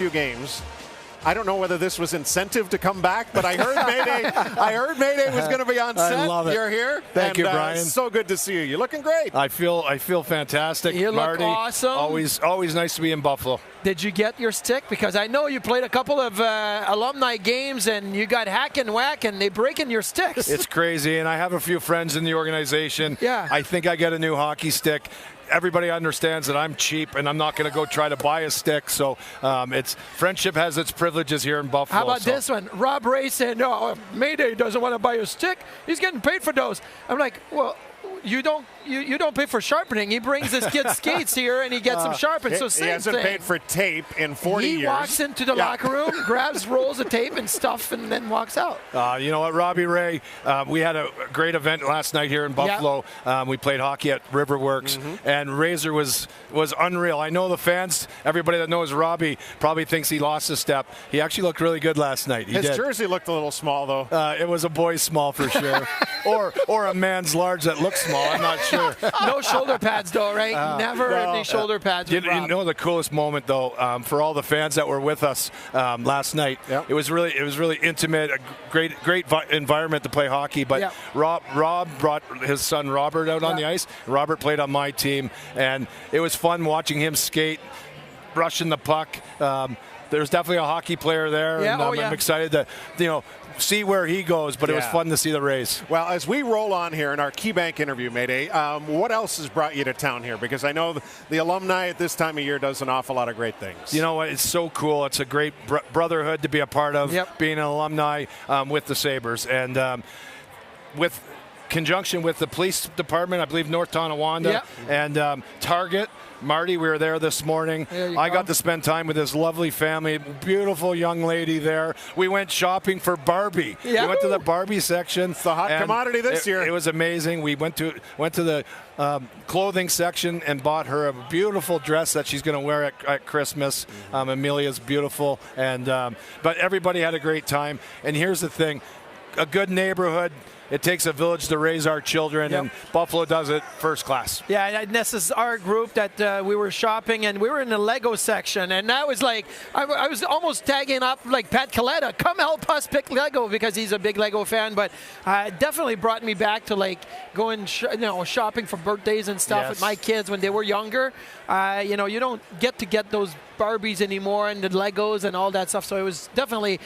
few games. I don't know whether this was incentive to come back, but I heard Mayday. I heard Mayday was going to be on set. I love it. You're here. Thank you, Brian. So good to see you. You're looking great. I feel fantastic. You Marty, look awesome. Always nice to be in Buffalo. Did you get your stick? Because I know you played a couple of alumni games and you got hack and whack and they breaking your sticks. It's crazy, and I have a few friends in the organization. Yeah. I think I get a new hockey stick. Everybody understands that I'm cheap and I'm not going to go try to buy a stick. So it's friendship has its privileges here in Buffalo. How about this one? Rob Ray said, no, Mayday doesn't want to buy a stick. He's getting paid for those. I'm like, well, you don't pay for sharpening. He brings his kid's skates here and he gets them sharpened. So same he hasn't thing. paid for tape in 40 years. He walks into the locker room, grabs rolls of tape and stuff, and then walks out. You know what, Robbie Ray, we had a great event last night here in Buffalo. We played hockey at Riverworks, and Razor was unreal. I know the fans, everybody that knows Robbie, probably thinks he lost a step. He actually looked really good last night. His jersey looked a little small, though. It was a boy's small for sure, or a man's large that looks small. I'm not sure. No shoulder pads, though, right? Never any shoulder pads. You know the coolest moment, though, for all the fans that were with us last night. Yep. It was really intimate, a great environment to play hockey. But Rob brought his son Robert out on the ice. Robert played on my team, and it was fun watching him skate, rushing the puck. There's definitely a hockey player there, and I'm excited to see where he goes, but it was fun to see the race. Well, as we roll on here in our KeyBank interview, Mayday, what else has brought you to town here? Because I know the alumni at this time of year does an awful lot of great things. You know what? It's so cool. It's a great brotherhood to be a part of, being an alumni with the Sabres. And with conjunction with the police department, I believe North Tonawanda, and Target. Marty, we were there this morning. I got to spend time with this lovely family, beautiful young lady there. We went shopping for Barbie. We went to the Barbie section. It's the hot commodity this year. It was amazing. We went to the clothing section and bought her a beautiful dress that she's going to wear at Christmas. Amelia's beautiful, and but everybody had a great time. And here's the thing, a good neighborhood. It takes a village to raise our children, and Buffalo does it first class. Yeah, and this is our group that we were shopping, and we were in the Lego section, and that was like, I was almost tagging up like Pat Coletta, come help us pick Lego, because he's a big Lego fan, but it definitely brought me back to like going shopping for birthdays and stuff with my kids when they were younger. You don't get those Barbies anymore and the Legos and all that stuff, so it was definitely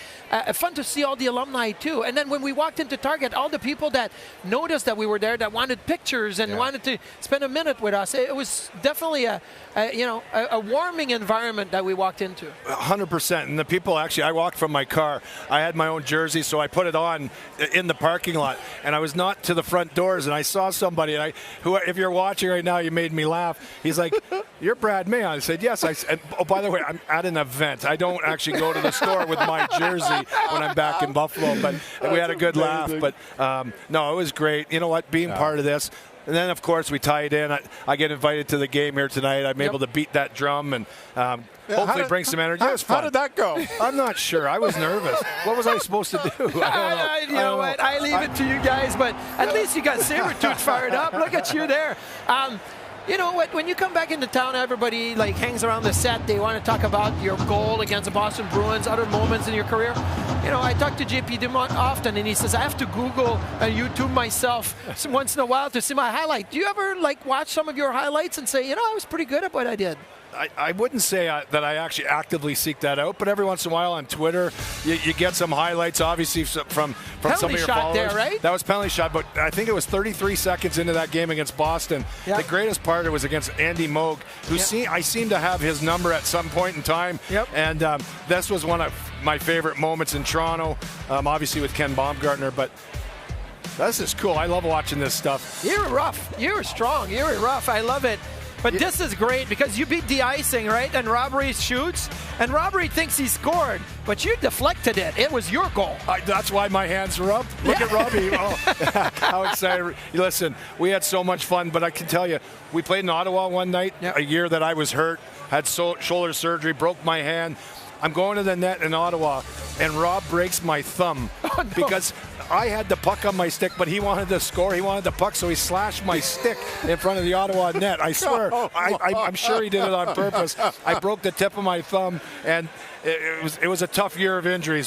fun to see all the alumni too. And then when we walked into Target, all the people that noticed that we were there, that wanted pictures and wanted to spend a minute with us, it was definitely a warming environment that we walked into. 100%. And the people, actually, I walked from my car. I had my own jersey, so I put it on in the parking lot, and I was not to the front doors, and I saw somebody, and who, if you're watching right now, you made me laugh. He's like, "You're Brad May." I said, "Yes." And, oh, by the way, I'm at an event. I don't actually go to the store with my jersey when I'm back in Buffalo, but we had a good laugh. But no, it was great. You know what? Being part of this. And then, of course, we tie it in. I get invited to the game here tonight. I'm able to beat that drum and hopefully bring some energy. It was fun. How did that go? I'm not sure. I was nervous. What was I supposed to do? I don't know. You know what? I leave it to you guys, but at least you got Sabretooth fired up. Look at you there. You know what? When you come back into town, everybody hangs around the set. They want to talk about your goal against the Boston Bruins, other moments in your career. I talk to JP Dumont often, and he says, I have to Google and YouTube myself once in a while to see my highlight. Do you ever watch some of your highlights and say, I was pretty good at what I did? I wouldn't say that I actually actively seek that out, but every once in a while on Twitter, you get some highlights, obviously, from some of your followers. There, right? That was penalty shot, but I think it was 33 seconds into that game against Boston. The greatest part was against Andy Moog, who I seem to have his number at some point in time. And this was one of my favorite moments in Toronto, obviously with Ken Baumgartner, but this is cool. I love watching this stuff. You were rough. You were strong. You were rough. I love it. But this is great because you beat de-icing, right? And Robbery shoots, and Robbery thinks he scored, but you deflected it. It was your goal. That's why my hands were up. Look at Robbie. Oh, how excited. Listen, we had so much fun, but I can tell you, we played in Ottawa one night, a year that I was hurt, had shoulder surgery, broke my hand. I'm going to the net in Ottawa. and Rob breaks my thumb because I had the puck on my stick, but he wanted to score. He wanted the puck, so he slashed my stick in front of the Ottawa net. I swear, I'm sure he did it on purpose. I broke the tip of my thumb, and it was a tough year of injuries.